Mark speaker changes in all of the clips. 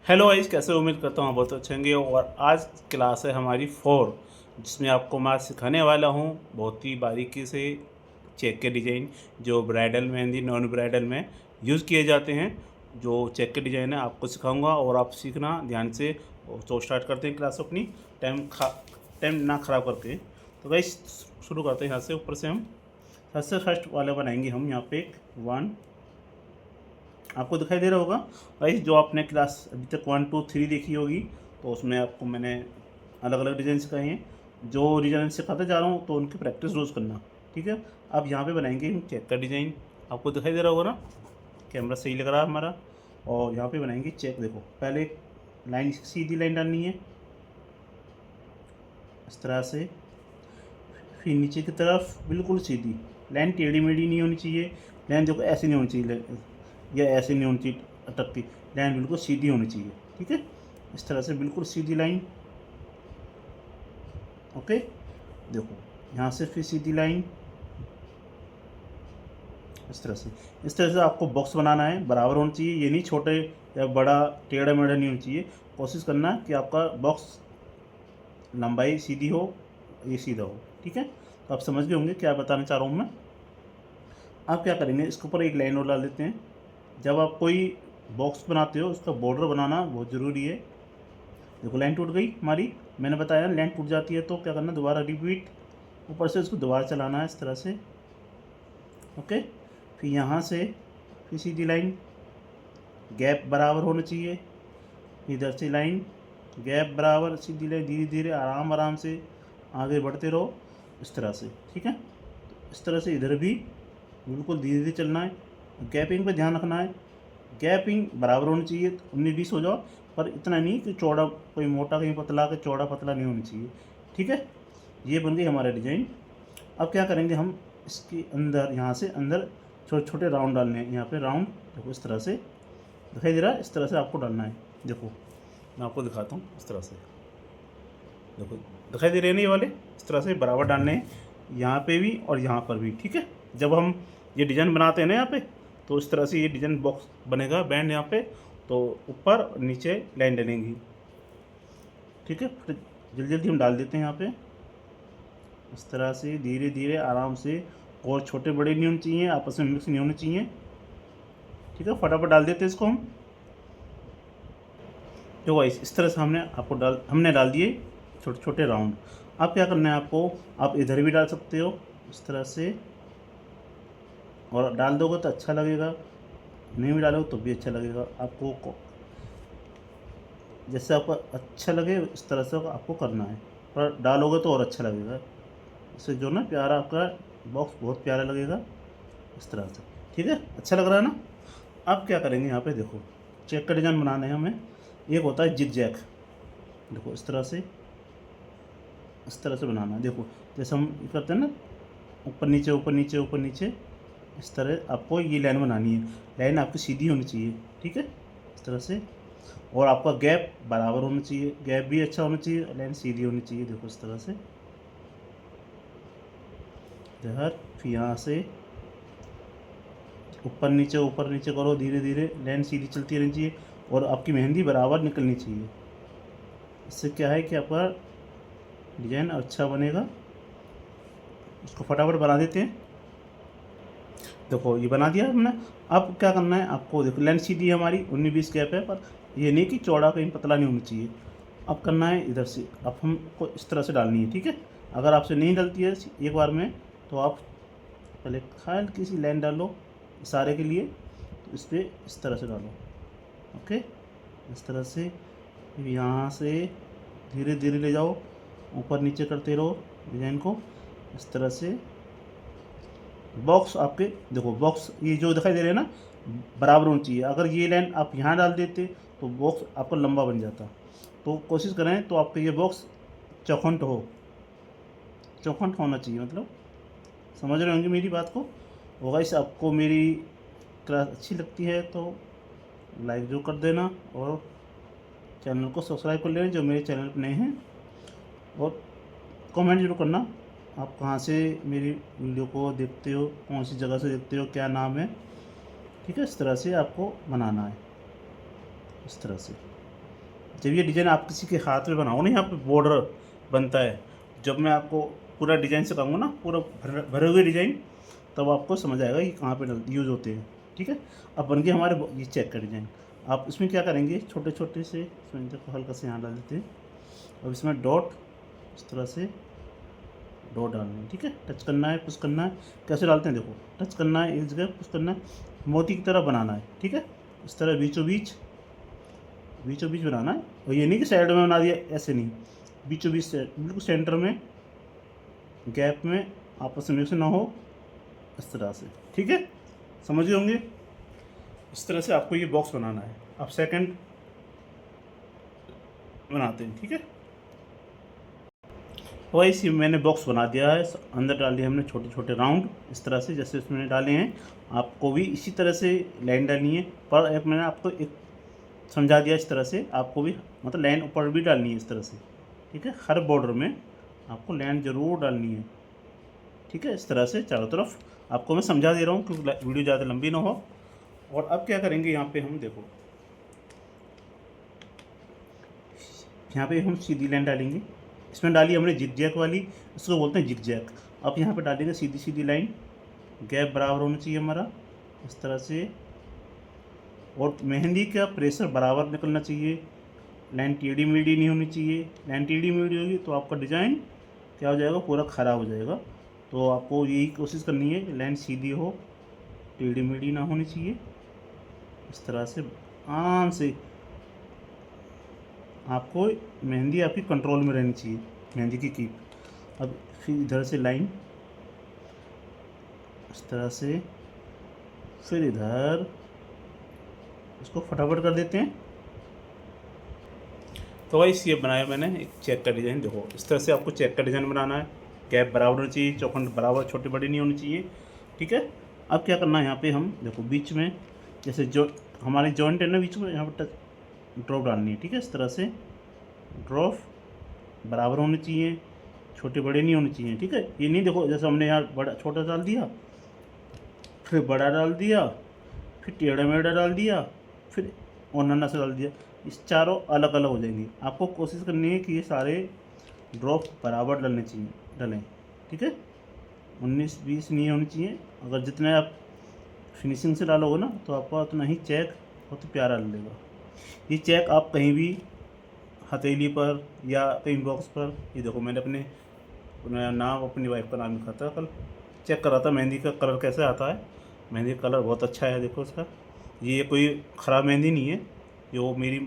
Speaker 1: Hello guys, कैसे हो? उम्मीद करता हूँ बहुत अच्छे होंगे। और आज क्लास है हमारी 4, जिसमें आपको मैं सिखाने वाला हूँ बहुत ही बारीकी से चेक के डिज़ाइन जो ब्राइडल मेहंदी नॉन ब्राइडल में यूज़ किए जाते हैं। जो चेक के डिज़ाइन है आपको सिखाऊंगा और आप सीखना ध्यान से। तो स्टार्ट करते हैं क्लास अपनी, टाइम ना ख़राब करके। तो गाइस शुरू करते हैं यहाँ से। ऊपर से हम सबसे फर्स्ट वाला बनाएंगे हम यहाँ पे एक 1। आपको दिखाई दे रहा होगा गाइस, जो आपने क्लास अभी तक 1 2 3 देखी होगी, तो उसमें आपको मैंने अलग अलग डिज़ाइन सिखाए हैं। जो डिज़ाइन सिखाते जा रहा हूँ तो उनकी प्रैक्टिस रोज़ करना, ठीक है। अब यहाँ पे बनाएंगे हम चेक का डिज़ाइन। आपको दिखाई दे रहा होगा ना, कैमरा सही लग रहा है हमारा। और यहाँ पे बनाएंगे चेक। देखो, पहले एक लाइन, सीधी लाइन डालनी है इस तरह से, फिर नीचे की तरफ बिल्कुल सीधी लाइन, टेढ़ी मेढ़ी नहीं होनी चाहिए। लाइन देखो ऐसी नहीं होनी चाहिए, या ऐसे नहीं होनी चाहिए अटकती। लाइन बिल्कुल सीधी होनी चाहिए, ठीक है। इस तरह से बिल्कुल सीधी लाइन। ओके, देखो यहाँ से फिर सीधी लाइन इस तरह से आपको बॉक्स बनाना है। बराबर होना चाहिए, ये नहीं छोटे या बड़ा टेढ़ा मेढ़ा नहीं होना चाहिए। कोशिश करना कि आपका बॉक्स लंबाई सीधी हो, ये सीधा हो, ठीक है। तो आप समझ गए होंगे क्या बताना चाह रहा हूँ मैं। आप क्या करेंगे, इसके ऊपर एक लाइन और डाल देते हैं। जब आप कोई बॉक्स बनाते हो उसका बॉर्डर बनाना बहुत ज़रूरी है। देखो लाइन टूट गई हमारी, मैंने बताया लाइन टूट जाती है तो क्या करना, दोबारा रिपीट, ऊपर से उसको दोबारा चलाना है इस तरह से। ओके, फिर यहाँ से फिर सीधी लाइन, गैप बराबर होना चाहिए। इधर से लाइन, गैप बराबर, सीधी लाइन, धीरे धीरे आराम आराम से आगे बढ़ते रहो इस तरह से, ठीक है। तो इस तरह से इधर भी बिल्कुल धीरे धीरे चलना है। गैपिंग पे ध्यान रखना है, गैपिंग बराबर होनी चाहिए। 19-20 हो जाओ, पर इतना नहीं कि चौड़ा कोई मोटा कहीं पतला, के चौड़ा पतला नहीं होनी चाहिए, ठीक है। ये बन गई हमारा डिज़ाइन। अब क्या करेंगे हम, इसके अंदर, यहाँ से अंदर छोटे छोटे राउंड डालने हैं। यहाँ पे राउंड देखो इस तरह से दिखाई दे रहा है, इस तरह से आपको डालना है। देखो मैं आपको दिखाता हूँ, इस तरह से देखो दिखाई दे रहे हैं ना, ये वाले इस तरह से बराबर डालने हैं, यहाँ पे भी और यहाँ पर भी, ठीक है। जब हम ये डिज़ाइन बनाते हैं ना यहाँ पे, तो इस तरह से ये डिज़ाइन बॉक्स बनेगा, बैंड यहाँ पे, तो ऊपर और नीचे लाइन डलेंगी, ठीक है। फिर जल्दी जल्दी हम डाल देते हैं यहाँ पे इस तरह से, धीरे धीरे आराम से। और छोटे बड़े नहीं होने चाहिए, आपस में मिक्स नहीं होने चाहिए, ठीक है। फटाफट डाल देते हैं इसको हम। जो इस तरह से हमने डाल दिए छोटे छोटे राउंड। अब क्या करना है आपको, आप इधर भी डाल सकते हो इस तरह से, और डाल दोगे तो अच्छा लगेगा, नहीं भी डालोगे तो भी अच्छा लगेगा आपको। जैसे आपको अच्छा लगे इस तरह से आपको करना है, पर डालोगे तो और अच्छा लगेगा। इससे जो ना प्यारा आपका बॉक्स बहुत प्यारा लगेगा इस तरह से, ठीक है। अच्छा लग रहा है ना। अब क्या करेंगे, यहाँ पे देखो चेक का डिज़ाइन बनाना है हमें। एक होता है जिग जैक, देखो इस तरह से बनाना है। देखो जैसे हम ये करते हैं ना, ऊपर नीचे ऊपर नीचे ऊपर नीचे, इस तरह आपको ये लाइन बनानी है। लाइन आपकी सीधी होनी चाहिए, ठीक है, इस तरह से। और आपका गैप बराबर होना चाहिए, गैप भी अच्छा होना चाहिए, लाइन सीधी होनी चाहिए। देखो इस तरह से इधर, फिर यहाँ से ऊपर नीचे करो, धीरे धीरे लाइन सीधी चलती रहनी चाहिए। और आपकी मेहंदी बराबर निकलनी चाहिए। इससे क्या है कि आपका डिज़ाइन अच्छा बनेगा। इसको फटाफट बना देते हैं। देखो ये बना दिया हमने। अब क्या करना है आपको, देखो लाइन सीधी है हमारी, 19-20 गैप है, पर ये नहीं कि चौड़ा कहीं पतला नहीं होना चाहिए। अब करना है इधर से, अब हमको इस तरह से डालनी है, ठीक है। अगर आपसे नहीं डलती है एक बार में, तो आप पहले हल्की सी लाइन डालो इशारे के लिए, तो इस पर इस तरह से डालो। ओके, इस तरह से। फिर यहाँ से धीरे धीरे ले जाओ, ऊपर नीचे करते रहो डिज़ाइन को इस तरह से। बॉक्स आपके देखो, बॉक्स ये जो दिखाई दे रहे हैं ना, बराबर होनी चाहिए। अगर ये लाइन आप यहाँ डाल देते तो बॉक्स आपका लंबा बन जाता। तो कोशिश करें तो आपका ये बॉक्स चौखंट हो, चौखंट होना चाहिए, मतलब समझ रहे होंगे मेरी बात को। होगा इस, आपको मेरी क्लास अच्छी लगती है तो लाइक जो कर देना, और चैनल को सब्सक्राइब कर लेना जो मेरे चैनल पर नए हैं। और कमेंट जरूर करना आप कहाँ से मेरी वीडियो को देखते हो, कौन सी जगह से देखते हो, क्या नाम है, ठीक है। इस तरह से आपको बनाना है, इस तरह से। जब ये डिज़ाइन आप किसी के हाथ में बनाओ ना, यहाँ पे बॉर्डर बनता है, जब मैं आपको पूरा डिज़ाइन सिखाऊंगा ना, पूरा भरे हुए डिज़ाइन, तब आपको समझ आएगा कि कहाँ पे यूज़ होते हैं। ठीक है, अब बन गए हमारे ये चेक का डिज़ाइन। आप इसमें क्या करेंगे, छोटे छोटे से इसमें देखो हल्का से यहाँ डाल देते हैं। अब इसमें डॉट इस तरह से डॉट डालना है। ठीक है, टच करना है, पुश करना है। कैसे डालते हैं देखो, टच करना है एक जगह, पुश करना है, मोती की तरह बनाना है। ठीक है, इस तरह बीचों बीच बनाना है। और ये नहीं कि साइड में बना दिया, ऐसे नहीं, बीचों बीच से बिल्कुल सेंटर में, गैप में, आपस में मिक्स ना हो, इस तरह से। ठीक है, समझ गए होंगे। इस तरह से आपको ये बॉक्स बनाना है। अब सेकंड बनाते हैं। ठीक है, वही सी मैंने बॉक्स बना दिया है, अंदर डाल दिया हमने छोटे छोटे राउंड, इस तरह से जैसे उसमें डाले हैं। आपको भी इसी तरह से लाइन डालनी है, पर एक मैंने आपको एक समझा दिया, इस तरह से आपको भी मतलब लाइन ऊपर भी डालनी है इस तरह से। ठीक है, हर बॉर्डर में आपको लाइन ज़रूर डालनी है। ठीक है, इस तरह से चारों तरफ आपको मैं समझा दे रहा हूँ क्योंकि वीडियो ज़्यादा लंबी ना हो। और अब क्या करेंगे, यहाँ पे हम देखो, यहाँ पे हम सीधी लाइन डालेंगे। इसमें डाली हमने जिग जैक वाली, इसको बोलते हैं जिग जैक। अब यहाँ पे डालेंगे सीधी सीधी लाइन, गैप बराबर होना चाहिए हमारा, इस तरह से। और मेहंदी का प्रेशर बराबर निकलना चाहिए, लाइन टेढ़ी मेढ़ी नहीं होनी चाहिए। लाइन टेढ़ी मेढ़ी होगी तो आपका डिज़ाइन क्या हो जाएगा, पूरा ख़राब हो जाएगा। तो आपको यही कोशिश करनी है, लाइन सीधी हो, टेढ़ी मेढ़ी ना होनी चाहिए। इस तरह से आराम से आपको मेहंदी आपकी कंट्रोल में रहनी चाहिए, मेहंदी की कीप। अब फिर इधर से लाइन इस तरह से, फिर इधर इसको फटाफट कर देते हैं। तो गाइस ये बनाया मैंने एक चेक का डिज़ाइन। देखो इस तरह से आपको चेक का डिज़ाइन बनाना है, गैप बराबर होनी चाहिए, चौखंड बराबर छोटे बड़े नहीं होनी चाहिए। ठीक है, अब क्या करना है, यहाँ पे हम देखो बीच में जैसे जो हमारे जॉइंट है ना, बीच में यहाँ पर टच ड्रॉप डालनी है। ठीक है, इस तरह से ड्रॉप बराबर होने चाहिए, छोटे बड़े नहीं होने चाहिए। ठीक है, ये नहीं देखो जैसे हमने यहाँ बड़ा छोटा डाल दिया, फिर बड़ा डाल दिया, फिर टेढ़ा मेढ़ा डाल दिया, फिर और नन्हा सा डाल दिया, इस चारों अलग अलग हो जाएंगी। आपको कोशिश करनी है कि ये सारे ड्रॉप बराबर डलने चाहिए, डलें। ठीक है, 19-20 नहीं होनी चाहिए। अगर जितने आप फिनिशिंग से डालोगे ना, तो आपका उतना ही चेक बहुत प्यारा लगेगा। ये चेक आप कहीं भी हथेली पर या कहीं बॉक्स पर, ये देखो मैंने अपने नाम, अपनी वाइफ का नाम लिखा था, कल चेक कर रहा था मेहंदी का कलर कैसे आता है। मेहंदी का कलर बहुत अच्छा है, देखो इसका। ये कोई ख़राब मेहंदी नहीं है, ये वो मेरी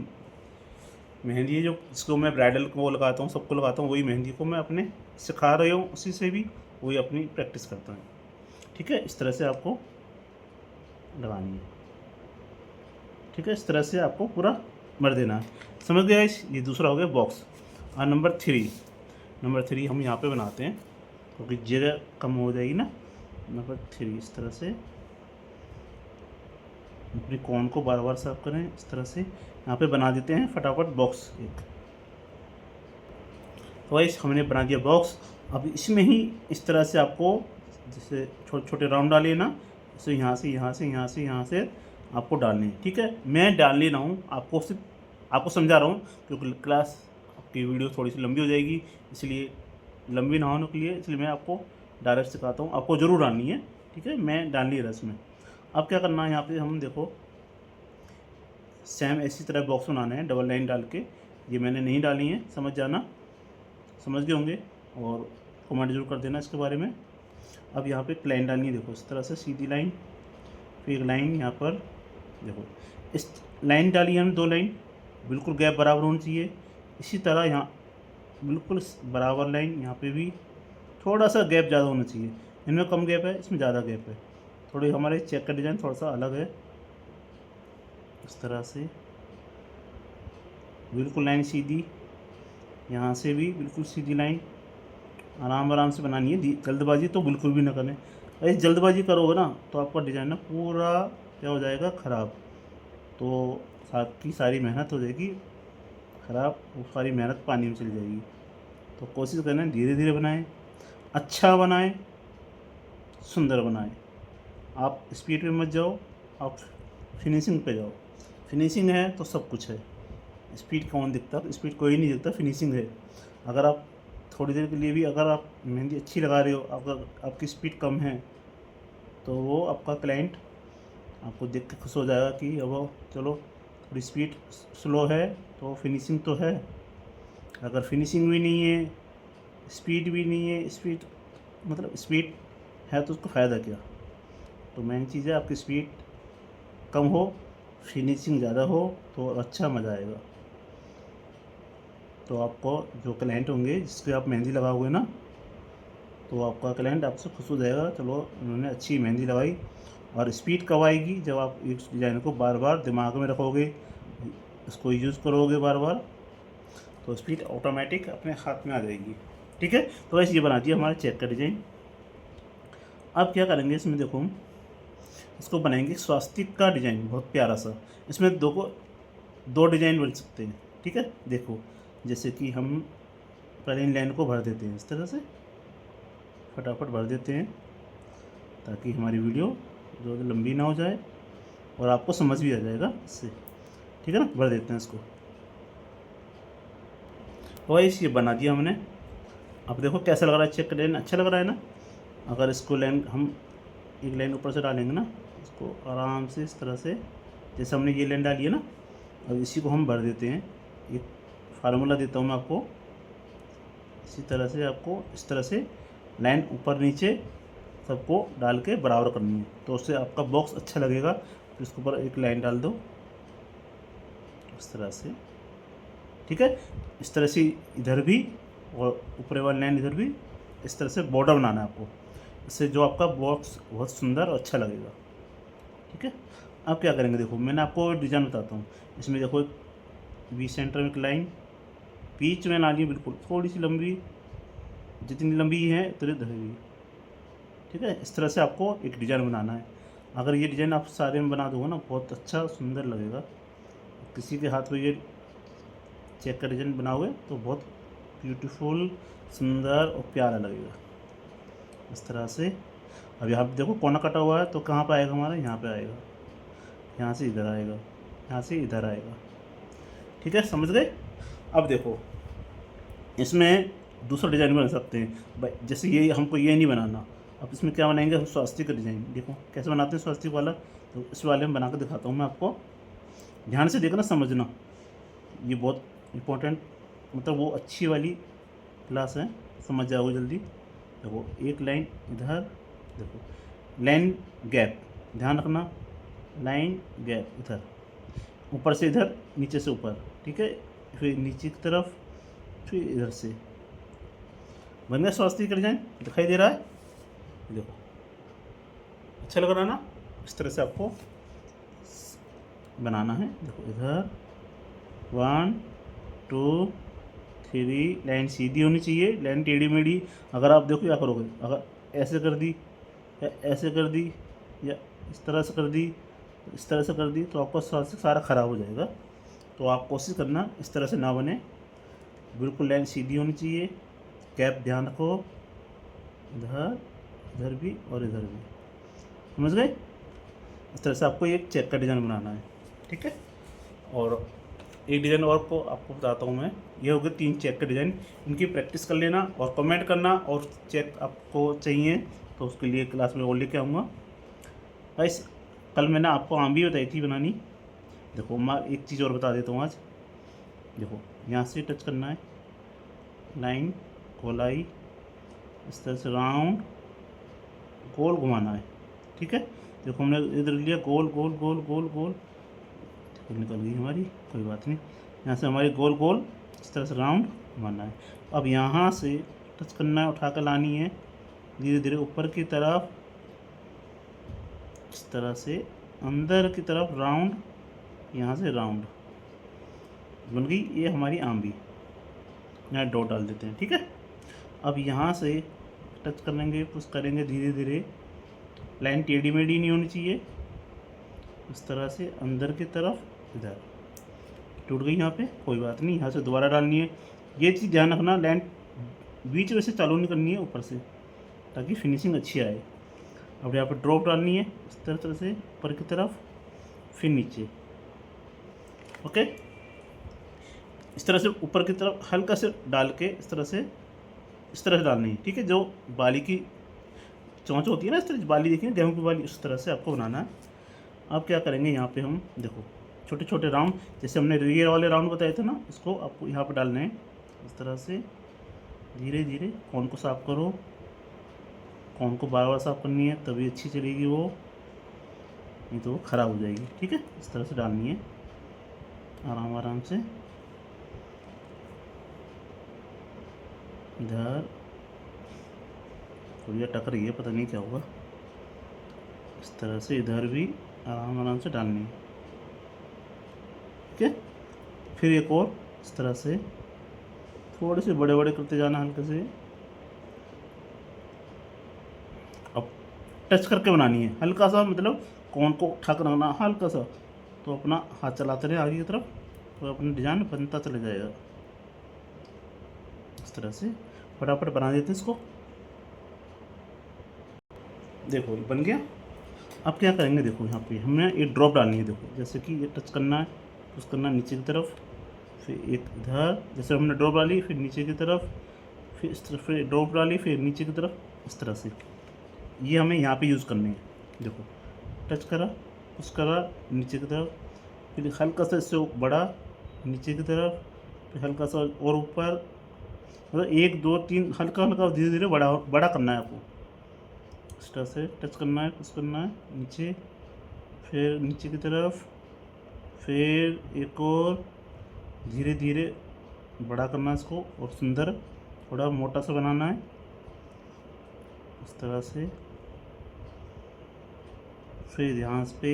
Speaker 1: मेहंदी है जो जिसको मैं ब्राइडल को लगाता हूँ, सबको लगाता हूँ, वही मेहंदी को मैं अपने सिखा रही हूँ, उसी से भी वही अपनी प्रैक्टिस करता हूँ। ठीक है, इस तरह से आपको लगानी है। ठीक है, इस तरह से आपको पूरा मर देना है। समझ गया इस, ये दूसरा हो गया बॉक्स। और नंबर 3 हम यहाँ पे बनाते हैं क्योंकि जगह कम हो जाएगी ना। नंबर 3 इस तरह से अपनी कॉर्न को बार बार साफ करें, इस तरह से यहाँ पे बना देते हैं फटाफट बॉक्स एक। तो गाइस हमने बना दिया बॉक्स। अब इसमें ही इस तरह से आपको जैसे छोटे छोटे राउंड डालिए ना, जैसे यहाँ से यहाँ से यहाँ से यहाँ से आपको डालने हैं। ठीक है, मैं डाल नहीं रहा हूँ, आपको सिर्फ आपको समझा रहा हूँ क्योंकि क्लास आपकी वीडियो थोड़ी सी लंबी हो जाएगी, इसलिए लंबी ना होने के लिए इसलिए मैं आपको डायरेक्ट सिखाता हूँ। आपको ज़रूर डालनी है। ठीक है, मैं डाल नहीं रहा इसमें। अब क्या करना है, यहाँ पे हम देखो सेम इसी तरह बॉक्स बनाना है, डबल लाइन डाल के। ये मैंने नहीं डाली है, समझ जाना, समझ गए होंगे, और कमेंट जरूर कर देना इसके बारे में। अब यहाँ पे एक लाइन डालनी है, देखो इस तरह से सीधी लाइन, फिर एक लाइन यहाँ पर देखो, इस लाइन डाली है हमने 2 लाइन, बिल्कुल गैप बराबर होनी चाहिए। इसी तरह यहाँ बिल्कुल बराबर लाइन, यहाँ पे भी थोड़ा सा गैप ज़्यादा होना चाहिए। इनमें कम गैप है, इसमें ज़्यादा गैप है। थोड़ी हमारे चेक का डिज़ाइन थोड़ा सा अलग है, इस तरह से बिल्कुल लाइन सीधी, यहाँ से भी बिल्कुल सीधी लाइन, आराम आराम से बनानी है। जल्दबाजी तो बिल्कुल भी ना करें, अरे जल्दबाजी करोगे ना तो आपका डिज़ाइन ना पूरा क्या हो जाएगा, ख़राब। तो आपकी सारी मेहनत हो जाएगी ख़राब, वो सारी मेहनत पानी में चली जाएगी। तो कोशिश करें धीरे धीरे बनाएं, अच्छा बनाएं, सुंदर बनाएं। आप स्पीड पे मत जाओ, आप फिनिशिंग पे जाओ। फिनिशिंग है तो सब कुछ है। स्पीड कौन दिखता है? स्पीड कोई नहीं दिखता, फिनिशिंग है। अगर आप थोड़ी देर के लिए भी अगर आप मेहंदी अच्छी लगा रहे हो, अगर आपकी स्पीड कम है, तो वो आपका क्लाइंट आपको देख के खुश हो जाएगा कि अब चलो थोड़ी स्पीड स्लो है तो फिनिशिंग तो है। अगर फिनिशिंग भी नहीं है, स्पीड भी नहीं है, स्पीड मतलब स्पीड है तो उसको फ़ायदा क्या? तो मेन चीज़ है आपकी स्पीड कम हो, फिनिशिंग ज़्यादा हो तो अच्छा मज़ा आएगा। तो आपको जो क्लाइंट होंगे जिसके आप मेहंदी लगाओगे ना, तो आपका क्लाइंट आपसे खुश हो जाएगा, चलो उन्होंने अच्छी मेहंदी लगाई। और स्पीड कब आएगी? जब आप एक डिज़ाइन को बार बार दिमाग में रखोगे, इसको यूज़ करोगे बार बार, तो स्पीड ऑटोमेटिक अपने हाथ में आ जाएगी। ठीक है, तो वैसे ये बना दिया हमारा चेक का डिज़ाइन। अब क्या करेंगे इसमें, देखो इसको बनाएंगे स्वास्तिक का डिज़ाइन, बहुत प्यारा सा। इसमें दो डिज़ाइन बन सकते हैं। ठीक है, देखो जैसे कि हम पहले इन लाइन को भर देते हैं, इस तरह से फटाफट भर देते हैं ताकि हमारी वीडियो जो लंबी ना हो जाए और आपको समझ भी आ जाएगा इससे। ठीक है ना, भर देते हैं इसको। और ये बना दिया हमने। अब देखो कैसा लग रहा है, चेक डिज़ाइन अच्छा लग रहा है ना। अगर इसको लाइन हम एक लाइन ऊपर से डालेंगे ना, इसको आराम से इस तरह से, जैसे हमने ये लाइन डाली है ना, अब इसी को हम भर देते हैं। एक फार्मूला देता हूँ मैं आपको, इसी तरह से आपको इस तरह से लाइन ऊपर नीचे सबको डाल के बराबर करनी है, तो उससे आपका बॉक्स अच्छा लगेगा। तो इसके ऊपर एक लाइन डाल दो इस तरह से। ठीक है, इस तरह से इधर भी और ऊपर वाली लाइन इधर भी, इस तरह से बॉर्डर बनाना है आपको। इससे जो आपका बॉक्स बहुत सुंदर और अच्छा लगेगा। ठीक है, अब क्या करेंगे, देखो मैंने आपको डिज़ाइन बताता हूँ। इसमें देखो एक बी सेंटर में एक लाइन बीच में लानी है, बिल्कुल थोड़ी सी लंबी, जितनी लंबी है उतनी धरेगी। ठीक है, इस तरह से आपको एक डिज़ाइन बनाना है। अगर ये डिज़ाइन आप सारे में बना दोगे ना, बहुत अच्छा सुंदर लगेगा। किसी के हाथ में ये चेक का डिज़ाइन बनाओगे तो बहुत ब्यूटीफुल, सुंदर और प्यारा लगेगा इस तरह से। अब यहाँ पे देखो कोना कटा हुआ है, तो कहाँ पे आएगा हमारा? यहाँ पे आएगा, यहाँ से इधर आएगा, यहाँ से इधर आएगा। ठीक है, समझ गए? अब देखो इसमें दूसरा डिज़ाइन बना सकते हैं भाई, जैसे ये हमको ये नहीं बनाना। अब इसमें क्या बनाएंगे हम? स्वास्तिक का डिज़ाइन। देखो कैसे बनाते हैं स्वास्तिक वाला, तो इस वाले में बना कर दिखाता हूँ मैं आपको। ध्यान से देखना, समझना, ये बहुत इम्पोर्टेंट, मतलब वो अच्छी वाली क्लास है, समझ जाओगे जल्दी। देखो एक लाइन इधर, देखो लाइन गैप, ध्यान रखना, लाइन गैप इधर, ऊपर से इधर, नीचे से ऊपर। ठीक है, फिर नीचे की तरफ, फिर इधर से। बन गया स्वास्तिक का डिज़ाइन, दिखाई दे रहा है? देखो अच्छा लग रहा है ना? इस तरह से आपको बनाना है। देखो इधर 1 2 3, लाइन सीधी होनी चाहिए, लाइन टेढ़ी मेढ़ी। अगर आप देखो क्या करोगे, अगर ऐसे कर दी या ऐसे कर दी या इस तरह से कर दी, इस तरह से कर दी, तो आपका स्वास्तिक सारा ख़राब हो जाएगा। तो आप कोशिश करना इस तरह से ना बने, बिल्कुल लाइन सीधी होनी चाहिए। गैप ध्यान रखो, इधर, इधर भी और इधर भी। समझ गए? इस तरह से आपको एक चेक का डिज़ाइन बनाना है। ठीक है, और एक डिज़ाइन और को आपको बताता हूँ मैं। ये हो गए 3 चेक का डिज़ाइन, इनकी प्रैक्टिस कर लेना और कमेंट करना। और चेक आपको चाहिए तो उसके लिए क्लास में और लेके आऊँगा। गाइस कल मैंने आपको आम भी बताई थी बनानी। देखो मैं एक चीज़ और बता देता हूँ आज। देखो यहाँ से टच करना है, लाइन गोलाई इस तरह से राउंड गोल घुमाना है। ठीक है, देखो हमने इधर लिया गोल गोल गोल गोल गोल, निकल गई हमारी, कोई बात नहीं। यहाँ से हमारी गोल गोल इस तरह से राउंड घुमाना है। अब यहाँ से टच करना है, उठा कर लानी है धीरे धीरे ऊपर की तरफ, इस तरह से अंदर की तरफ राउंड, यहाँ से राउंड बन गई ये हमारी आंबी। यहाँ डॉट डाल देते हैं। ठीक है, अब यहाँ से टच करेंगे, पुश करेंगे धीरे धीरे, लाइन टेढ़ी मेढ़ी नहीं होनी चाहिए, इस तरह से अंदर की तरफ, इधर टूट गई यहाँ पे, कोई बात नहीं, यहाँ से दोबारा डालनी है। ये चीज़ ध्यान रखना, लाइन बीच में से चालू नहीं करनी है, ऊपर से, ताकि फिनिशिंग अच्छी आए। अब यहाँ पे ड्रॉप डालनी है इस तरह से ऊपर की तरफ, फिर नीचे। ओके, इस तरह से ऊपर की तरफ हल्का से डाल के इस तरह से डालनी है, ठीक है। जो बाली की चोंच होती है ना, इस तरह बाली देखिए गेहूं की बाली, उस तरह से आपको बनाना है। अब क्या करेंगे, यहाँ पे हम देखो छोटे छोटे राउंड, जैसे हमने ये वाले राउंड बताए थे ना, इसको आपको यहाँ पे डालने हैं। इस तरह से धीरे धीरे कौन को साफ़ करो, कौन को बार बार साफ़ करनी है, तभी अच्छी चलेगी वो, नहीं तो वो ख़राब हो जाएगी, ठीक है। इस तरह से डालनी है आराम आराम से। इधर थोड़ी टक रही है, पता नहीं क्या होगा। इस तरह से इधर भी आराम आराम से डालनी है, ठीक है। फिर एक और इस तरह से थोड़े से बड़े बड़े करते जाना हल्के से। अब टच करके बनानी है, हल्का सा, मतलब कौन को ठक रखना हल्का सा, तो अपना हाथ चलाते रहे आगे की तरफ, तो अपना डिजाइन बनता चला जाएगा। इस तरह से फटाफट बना देते हैं इसको। देखो ये बन गया। अब क्या करेंगे, देखो यहाँ पे हमें एक ड्रॉप डालनी है। देखो जैसे कि ये टच करना है, टच करना है नीचे की तरफ, फिर एक इधर, जैसे हमने ड्रॉप डाली, फिर नीचे की तरफ, फिर इस तरफ, फिर ड्रॉप डाली, फिर नीचे की तरफ, इस तरह से। ये हमें यहाँ पे यूज़ करनी है। देखो टच करा, पुश करा नीचे की तरफ, फिर हल्का सा इससे बड़ा नीचे की तरफ, फिर हल्का सा और ऊपर, मतलब 1 2 3 हल्का हल्का धीरे धीरे बड़ा बड़ा करना है आपको। इस तरह से टच करना है, पुश करना है नीचे, फिर नीचे की तरफ, फिर एक और धीरे धीरे बड़ा करना है इसको, और सुंदर थोड़ा मोटा सा बनाना है इस तरह से। फिर यहाँ पे,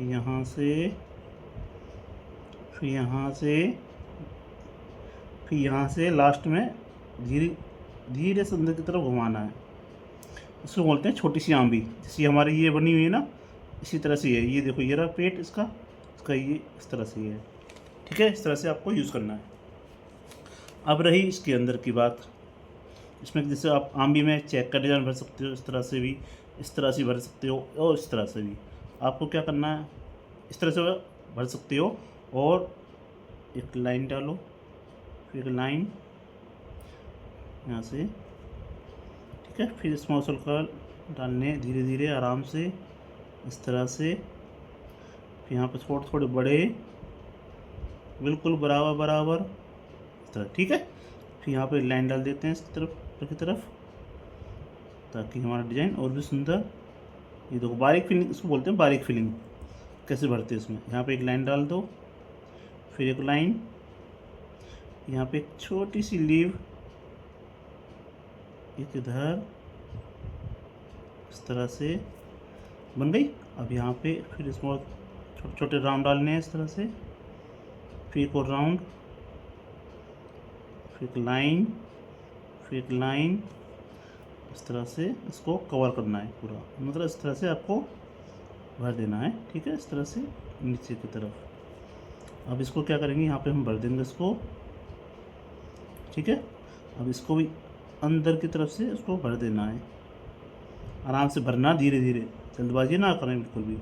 Speaker 1: यहाँ से, फिर यहाँ से, फिर यहाँ से लास्ट में धीरे धीरे से अंदर की तरफ घुमाना है। इसको बोलते हैं छोटी सी आंबी, जैसी हमारी ये बनी हुई है ना, इसी तरह से है। ये देखो ये रहा पेट इसका ये इस तरह से है, ठीक है। इस तरह से आपको यूज़ करना है। अब रही इसके अंदर की बात, इसमें जैसे आप आंबी में चेक का डिज़ाइन भर सकते हो, इस तरह से भी, इस तरह से भर सकते हो, और इस तरह से भी। आपको क्या करना है, इस तरह से भर सकते हो, और एक लाइन डालो, फिर लाइन यहाँ से, ठीक है। फिर स्मॉल सर्कल डालने धीरे धीरे आराम से इस तरह से। फिर यहाँ पे थोड़े थोड़े बड़े, बिल्कुल बराबर बराबर इस तरह, ठीक है। फिर यहाँ पे लाइन डाल देते हैं इसकी तरफ, ऊपर की तरफ, ताकि हमारा डिज़ाइन और भी सुंदर। ये देखो बारीक फिलिंग इसको बोलते हैं, बारीक फिलिंग कैसे भरते हैं इसमें। यहाँ पे एक लाइन डाल दो, फिर एक लाइन, यहाँ पे एक छोटी सी लीव, एक इधर, इस तरह से बन गई। अब यहाँ पे फिर इसमें छोटे छोटे राउंड डालने हैं इस तरह से, फिर एक और राउंड, फिर एक लाइन, फिर एक लाइन, इस तरह से इसको कवर करना है पूरा, मतलब इस तरह से आपको भर देना है, ठीक है। इस तरह से नीचे की तरफ। अब इसको क्या करेंगे, यहाँ पे हम भर देंगे इसको, ठीक है। अब इसको भी अंदर की तरफ से इसको भर देना है, आराम से भरना, धीरे धीरे, जल्दबाजी ना करें बिल्कुल भी।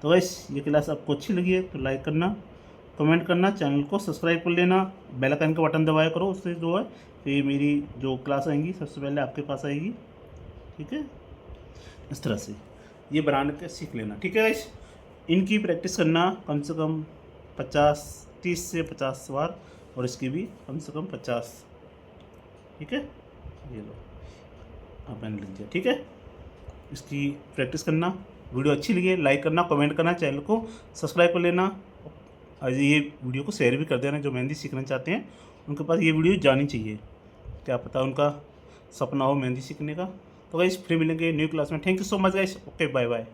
Speaker 1: तो गाइस ये क्लास आपको अच्छी लगी है तो लाइक करना, कमेंट करना, चैनल को सब्सक्राइब कर लेना, बेल आइकन का बटन दबाया करो, उससे जो है फिर मेरी जो क्लास आएंगी सबसे पहले आपके पास आएगी, ठीक है। इस तरह से ये बनाने के सीख लेना, ठीक है गाइस। इनकी प्रैक्टिस करना कम से कम 30 से 50 बार, और इसकी भी कम से कम 50, ठीक है। ये लो आप मैंने लिख दिया, ठीक है। इसकी प्रैक्टिस करना। वीडियो अच्छी लगी है लाइक करना, कमेंट करना, चैनल को सब्सक्राइब कर लेना, और ये वीडियो को शेयर भी कर देना। जो मेहंदी सीखना चाहते हैं उनके पास ये वीडियो जानी चाहिए, क्या पता उनका सपना हो मेहंदी सीखने का। तो गाइस फिर मिलेंगे न्यू क्लास में। Thank you so much guys, okay bye bye.